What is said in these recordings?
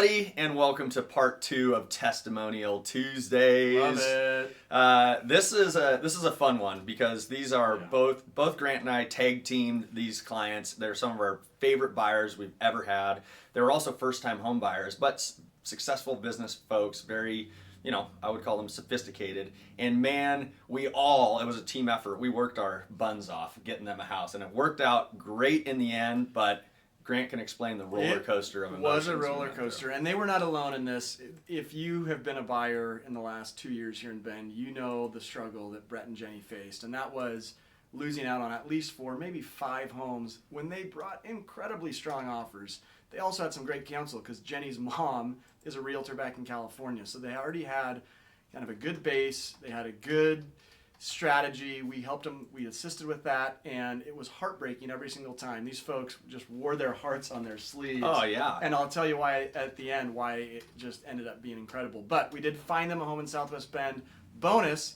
everybody, and welcome to part 2 of Testimonial Tuesdays. Love it. This is a fun one because these are both Grant and I tag teamed these clients. They're some of our favorite buyers we've ever had. They were also first-time home buyers, but successful business folks, very, I would call them sophisticated. And man, it was a team effort. We worked our buns off getting them a house, and it worked out great in the end, but Grant can explain the roller coaster of emotions. It was a roller coaster, and they were not alone in this. If you have been a buyer in the last 2 years here in Bend, you know the struggle that Brett and Jenny faced, and that was losing out on at least 4, maybe 5 homes when they brought incredibly strong offers. They also had some great counsel because Jenny's mom is a realtor back in California, so they already had kind of a good base. They had a good strategy. We helped them, we assisted with that, and it was heartbreaking every single time. These folks just wore their hearts on their sleeves. Oh yeah. And I'll tell you why at the end, why it just ended up being incredible. But we did find them a home in Southwest Bend. Bonus,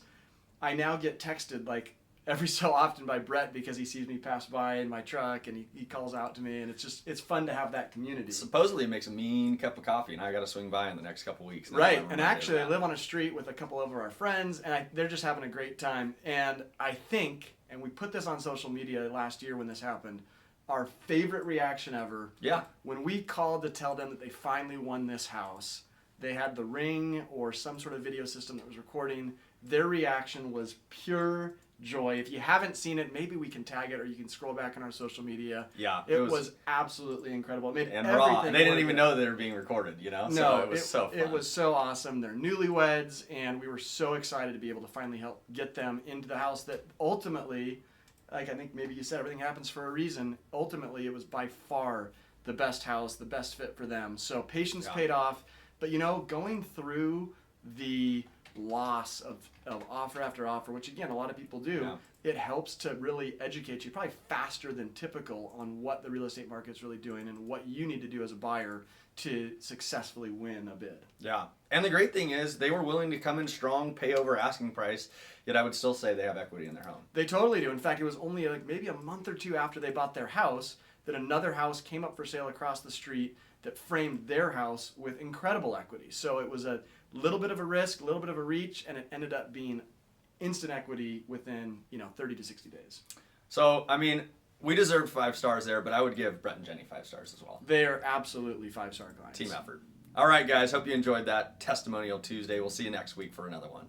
I now get texted like every so often by Brett because he sees me pass by in my truck and he calls out to me, and it's fun to have that community. Supposedly it makes a mean cup of coffee, and I got to swing by in the next couple weeks. Right, and actually I live on a street with a couple of our friends, and they're just having a great time. And I think, and we put this on social media last year when this happened, our favorite reaction ever. Yeah. When we called to tell them that they finally won this house, they had the Ring or some sort of video system that was recording. Their reaction was pure joy. If you haven't seen it, maybe we can tag it, or you can scroll back on our social media. Yeah, it was absolutely incredible. It made and everything raw. And they didn't even know they were being recorded. No, so it was so fun. It was so awesome. They're newlyweds, and we were so excited to be able to finally help get them into the house that ultimately, like I think maybe you said, everything happens for a reason. Ultimately, it was by far the best house, the best fit for them. So patience paid off. But going through the loss of offer after offer, which again a lot of people do, it helps to really educate you probably faster than typical on what the real estate market's really doing and what you need to do as a buyer to successfully win a bid. Yeah, and the great thing is they were willing to come in strong, pay over asking price, yet I would still say they have equity in their home. They totally do. In fact, it was only like maybe a month or 2 after they bought their house that another house came up for sale across the street that framed their house with incredible equity. So it was a little bit of a risk, a little bit of a reach, and it ended up being instant equity within 30 to 60 days. So, I mean, we deserved 5 stars there, but I would give Brett and Jenny 5 stars as well. They are absolutely 5-star clients. Team effort. All right, guys. Hope you enjoyed that Testimonial Tuesday. We'll see you next week for another one.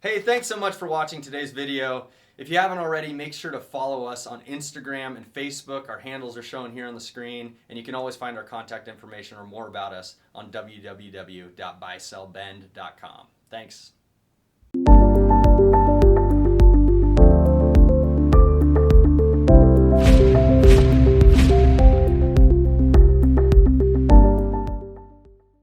Hey, thanks so much for watching today's video. If you haven't already, make sure to follow us on Instagram and Facebook. Our handles are shown here on the screen, and you can always find our contact information or more about us on www.buysellbend.com. Thanks.